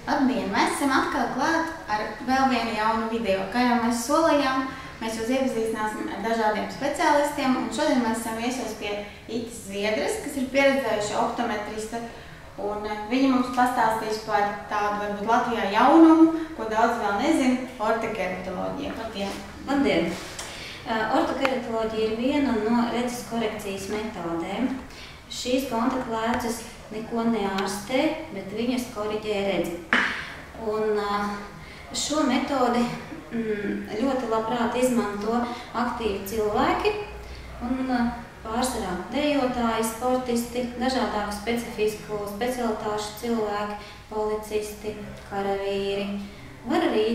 Labdien! Mēs esam atkal klāt ar vēl vienu jaunu video. Kā jau mēs solījām, mēs jūs iepazīstināsim ar dažādiem speciālistiem, un šodien mēs esam viesos pie Itas Zviedres, kas ir pieredzējuša optometriste, un viņa mums pastāstīs par tādu varbūt Latvijā jaunumu, ko daudz vēl nezina – ortokeratoloģija. Labdien! Labdien! Ortokeratoloģija ir viena no redzes korekcijas metodēm. Šīs kontaktlēcas neko neārstē, bet viņas koriģē redzi. Un šo metodi ļoti labprāt izmanto aktīvi cilvēki un pārsvarā dejotāji, sportisti, dažādāku specifisku specialitāšu cilvēki, policisti, karavīri. Var arī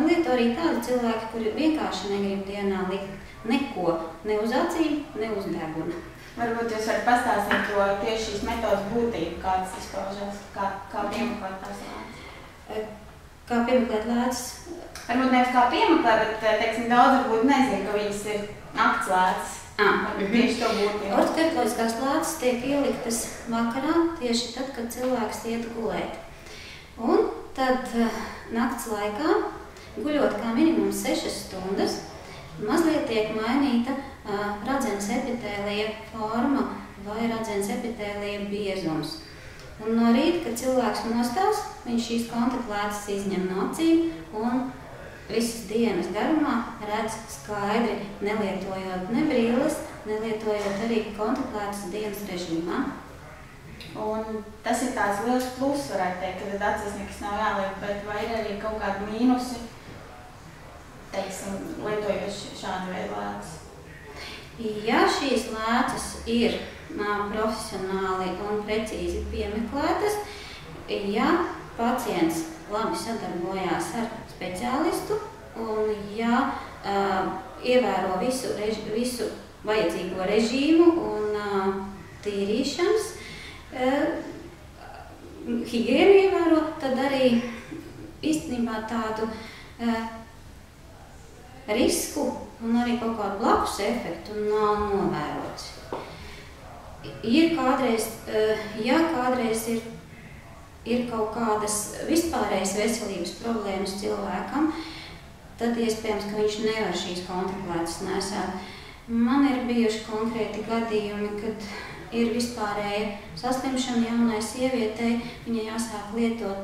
lietot arī tādi cilvēki, kuri vienkārši negrib dienā likt neko, ne uz acīm, ne uz deguna. Varbūt jūs varat pastāstīt, jo tieši šīs metodas būtība, kādas izpaužas, kā piemeklēt tās lēcas? Kā piemeklēt lēcas? Varbūt nevis kā piemeklēt, bet, teiksim, daudz varbūt nezinu, ka viņas ir nakts lēcas. Tieši to būtību. Ortokeratoloģiskās lēcas tiek ieliktas vakarā, tieši tad, kad cilvēks iet gulēt. Un tad nakts laikā, guļot kā minimums 6 stundas, mazliet tiek mainīta radzenes epitēlija forma vai radzenes epitēlija biezums. Un no rīta, kad cilvēks mostās, viņš šīs kontaktlēcas izņem no acīm un visas dienas garumā redz skaidri, nelietojot ne brilles, nelietojot arī kontaktlēcas dienas režīmā. Un tas ir tāds liels pluss, varētu teikt, kad acīs nekas nav jāliek, bet vai ir arī kaut kādi mīnusi, teiksim, lietojot šādu veidu lēcas? Ja šīs lēcas ir profesionāli un precīzi piemeklētas, ja pacients labi sadarbojās ar speciālistu un ja ievēro visu vajadzīgo režīmu un tīrīšanas, higiēnu ievēro, tad arī īstenībā tādu risku un arī kaut kādu blakus efektu nav novērots. Ja kādreiz ir kaut kādas vispārējas veselības problēmas cilvēkam, tad iespējams, ka viņš nevar šīs kontaktlēcas nesāt. Man ir bijuši konkrēti gadījumi, kad ir vispārēja saslimšana jaunai sievietei, viņai jāsāk lietot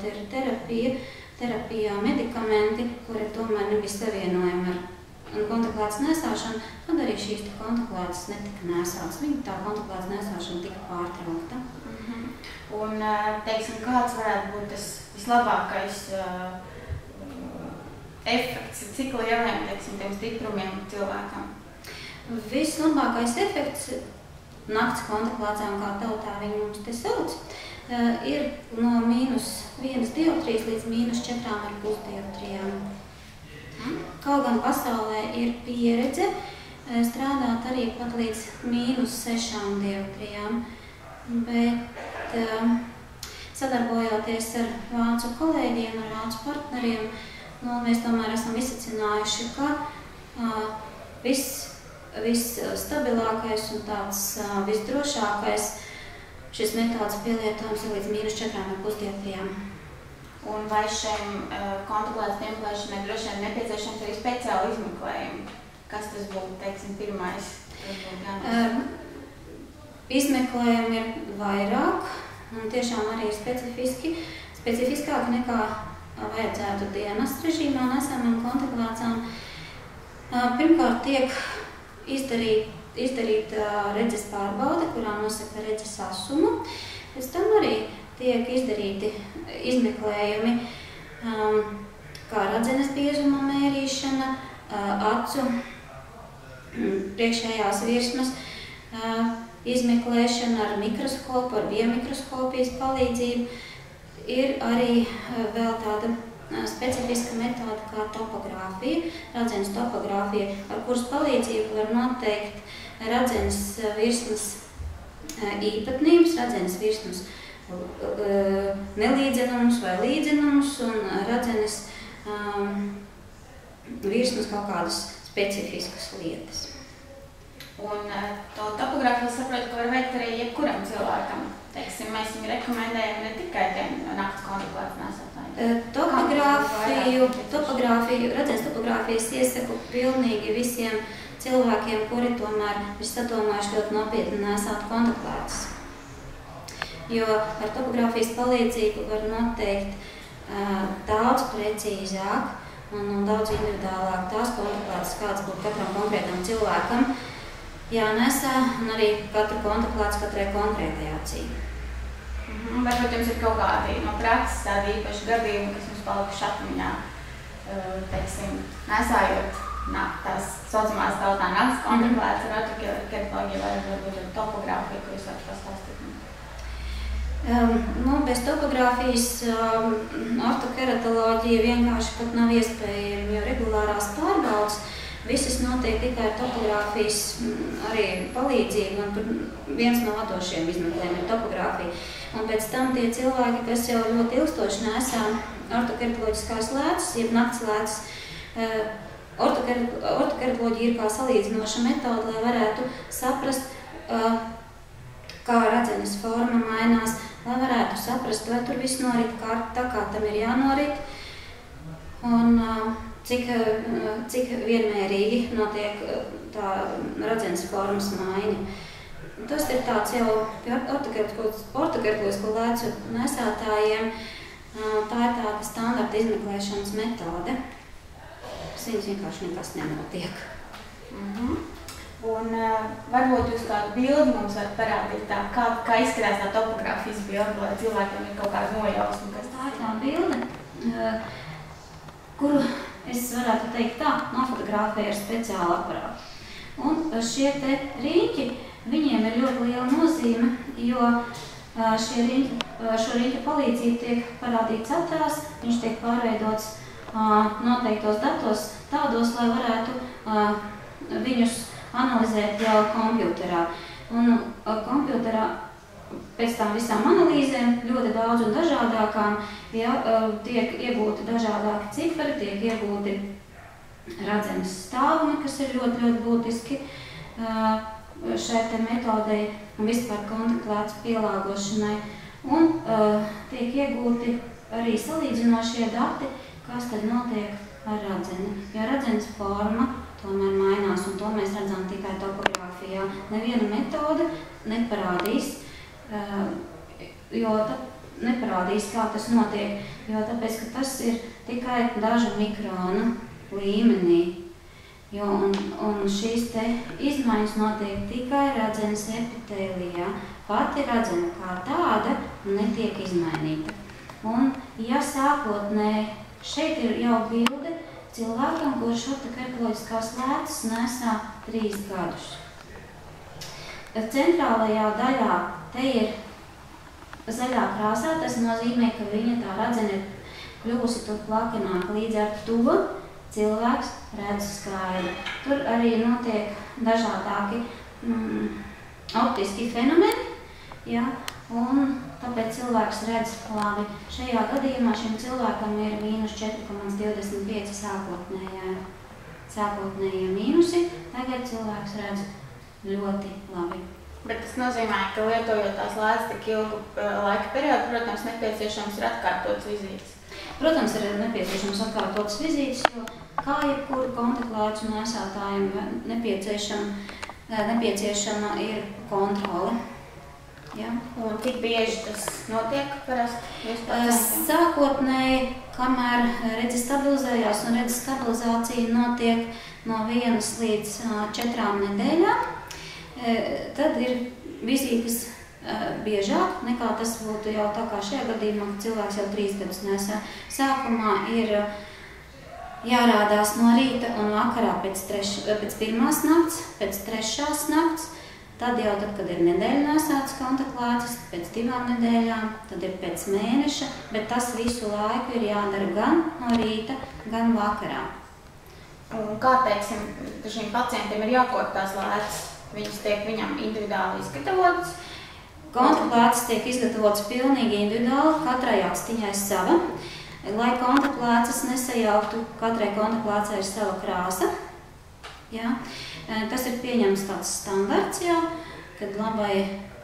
terapijā medikamenti, kuri tomēr nebija savienojami ar kontaktlēcas nesāšanu, tad arī šīs kontaktlēcas netika nesātas. Viņa tā kontaktlēcas nesāšana tika pārtraukta. Un, teiksim, kāds varētu būt tas vislabākais efekts, cik lieliem, teiksim, tiem stiprumiem cilvēkam? Vislabākais efekts nakts kontaktlēcām, kā tautā viņi mums te sauc, ir no -1 dioptrijas līdz -4,5 dioptrijām. Kaut gan pasaulē ir pieredze strādāt arī pat līdz -6 dioptrijām, bet sadarbojoties ar vācu kolēģiem, ar vācu partneriem, mēs tomēr esam izsacinājuši, ka visstabilākais un tāds visdrošākais šis metodas pielietojums ir līdz -4,5 dioptrijām. Un vai šiem kontaktlēcas piemeklēšanai droši vien nepieciešams arī speciāli izmeklējumi? Kas tas būtu, teiksim, pirmais? Izmeklējumi ir vairāk un tiešām arī specifiskāk nekā vajadzētu dienas režīmā nesamiem kontaktlēcām. Pirmkārt tiek izdarīta redzes pārbaude, kurā nosaka redzes asumu. Pēc tam arī tiek izdarīti izmeklējumi, kā radzenes biezuma mērīšana, acu priekšējās virsmas izmeklēšana ar mikroskopu, ar biomikroskopijas palīdzību. Ir arī vēl tāda specifiska metode kā topogrāfija, radzenes topogrāfija, ar kuras palīdzību var noteikt radzenes virsmas īpatnības, radzenes virsmas nelīdzenumus vai līdzenumus un radzenes virsmas kaut kādas specifiskas lietas. Un to topogrāfiju saprotu, ka var veikt arī jebkuram cilvēkam. cilvēkam? Teiksim, mēs viņu rekomendējam ne tikai tiem nakts kontaktplātes nesētājiem. Redzens topogrāfijas iesaku pilnīgi visiem cilvēkiem, kuri tomēr ir sadomājuši ļoti nopietni nesāt kontaktplātes. Jo ar topogrāfijas palīdzību var noteikt daudz precīzāk un daudz individuālāk tās kontaktplātes, kāds būtu katram konkrētam cilvēkam jānesā, un arī katru kontaktplātes katrai konkrētai acī. Varbūt jums ir kaut kādi no prakses tādi īpaši gadījumi, kas jums palikuši atmiņā, teiksim, nesājot tās saucamās tautā nakts kontaktplātes ar ortokeratoloģiju vai varbūt ar topogrāfiju, ko jūs varat pastāstīt? Bez topogrāfijas ortokeratoloģija vienkārši pat nav iespējama, jo regulārās pārbaudes visas notiek tikai ar topogrāfijas arī palīdzību, un tur viens no vadošiem izmeklējumiem ir topogrāfija. Un pēc tam tie cilvēki, kas jau ļoti ilgstoši nesā ortokeratoloģiskās lēcas, jeb nakts lēcas, ortokeratoloģija ir kā salīdzinoša metode, lai varētu saprast, kā radzenes forma mainās, lai varētu saprast, vai tur viss norit tā, kā tam ir jānorit, un cik vienmērīgi notiek tā radzenes formas maiņa. Tas ir tāds jau ortokeratoloģisko lēcu nesētājiem, tā ir tāda standarta izmeklēšanas metode. Viņas vienkārši nekas nenotiek. Un varbūt jūs kādu bildi mums varat parādīt tā, kā izskatās tā topogrāfijas bilde, lai cilvēkiem ir kaut kāda nojausma. Tā ir tā bilde, kuru es varētu teikt tā, nofotografēju ar speciālu aparātu. Un šie te riņķi, viņiem ir ļoti liela nozīme, jo šo riņķu palīdzību tiek parādīts attēls, viņš tiek pārveidots noteiktos datos tādos, lai varētu viņus analizēt jau kompjuterā. Un kompjuterā pēc tam visām analīzēm, ļoti daudz un dažādākām, tiek iegūti dažādāki cifari, tiek iegūti radzenes stāvumi, kas ir ļoti, ļoti būtiski šai te metodei un vispār kontaktplātes pielāgošanai. Un tiek iegūti arī salīdzinošie dati, kas tad notiek ar radzeni. Jo radzenes forma tomēr mainās, un to mēs redzam tikai topogrāfijā. Neviena metode neparādīs, neparādīs, kā tas notiek, jo tāpēc, ka tas ir tikai dažu mikronu līmenī. Un šīs te izmaiņas notiek tikai radzenes epitēlijā. Pati radzene kā tāda netiek izmainīta. Un, ja sākotnēji, šeit ir jau bilde cilvēkam, kurš ortokeratoloģiskās lēcas nesā 3 gadus. Centrālajā daļā te ir zaļā krāsā, tas nozīmē, ka viņa tā radzene ir kļuvusi tur plakanāk. Līdz ar to cilvēks redz skaidri. Tur arī notiek dažādāki optiski fenomeni, un tāpēc cilvēks redz labi. Šajā gadījumā šim cilvēkam ir mīnus 4,25 sākotnējie mīnusi. Tagad cilvēks redz ļoti labi. Bet tas nozīmē, ka lietojot tās lēcas tik ilgu laika periodu, protams, nepieciešams ir atkārtotas vizītes. Protams, ir nepieciešams atkārtotas vizītes, jo kā jebkuru kontaktlēcu nesētājiem nepieciešama ir kontrole. Un cik bieži tas notiek parasti? Sākotnēji, kamēr redzes stabilizējās, un redzes stabilizācija notiek no 1 līdz 4 nedēļām, tad ir vizītes biežāk nekā tas būtu jau tā kā šajā gadījumā, ka cilvēks jau 3 gadus nesā. Sākumā ir jārādās no rīta un vakarā pēc 1. nakts, pēc 3. nakts, tad jau tad, kad ir nedēļa nesātas kontaktlēcas, pēc 2 nedēļām, tad ir pēc mēneša, bet tas visu laiku ir jādara gan no rīta, gan vakarā. Un kā, teiksim, šiem pacientiem ir jākot tās lēcas? Viņas tiek viņam individuāli izgatavotas? Kontaktplēces tiek izgatavotas pilnīgi individuāli, katrai akstiņai sava. Lai kontaktplēces nesajauktu, katrai kontaktplēcei ir sava krāsa. Tas ir pieņemts tāds standarts jau, kad labai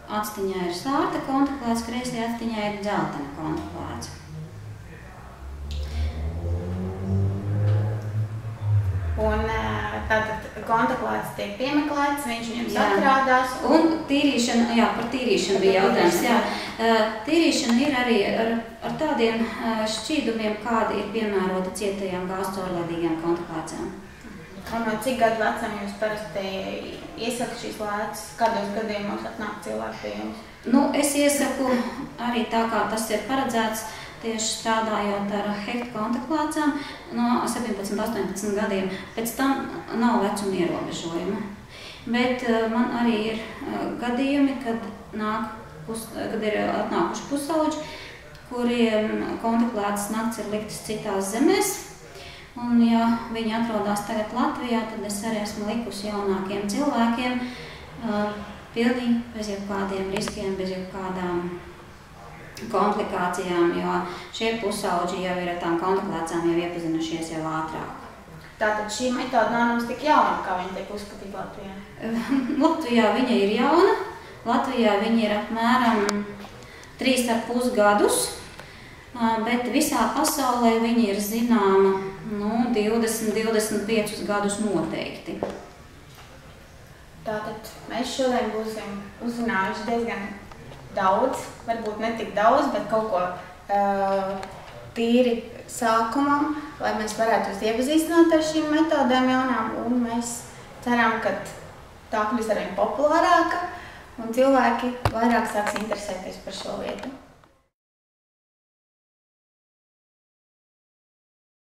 actiņā ir sārta kontaklāts, kreisajā actiņā ir dzeltena kontaklāts. Un tātad kontaklāts tiek piemeklēts, viņš viņam satrādās. Un tīrīšana, jā, par tīrīšanu bija jautājums. Jā. Tīrīšana ir arī ar tādiem šķīdumiem, kādi ir piemēroti cietajām gāzcaurlaidīgām kontaklācām. Un no cik gadu vecam jūs parasti iesakat šīs lēcas? Kādos gadījumos atnāk cilvēki pie jums? Nu, es iesaku arī tā, kā tas ir paredzēts, tieši strādājot ar hektu kontaklācām no 17–18 gadiem. Pēc tam nav vecuma ierobežojuma. Bet man arī ir gadījumi, kad ir atnākuši pusauģi, kuriem kontaklātas nakts ir liktas citās zemēs. Un, ja viņi atrodas tagad Latvijā, tad es arī esmu likusi jaunākiem cilvēkiem pilnīgi bez jebkādiem riskiem, bez jebkādām komplikācijām, jo šie pusauģi jau ir ar tām kontaklācām jau iepazinušies jau ātrāk. Tātad šī metode nav mums tik jauna, kā viņa tiek uzskatīta Latvijā? Latvijā viņa ir jauna. Latvijā viņa ir apmēram 3,5 gadus, bet visā pasaulē viņa ir zināma 20–25 gadus noteikti. Tātad mēs šodien būsim uzzinājuši diezgan daudz, varbūt ne tik daudz, bet kaut ko tīri sākumam, lai mēs varētu jūs iepazīstināt ar šīm metodēm jaunām, un mēs ceram, ka tā kļūs arvien populārāka un cilvēki vairāk sāks interesēties par šo lietu.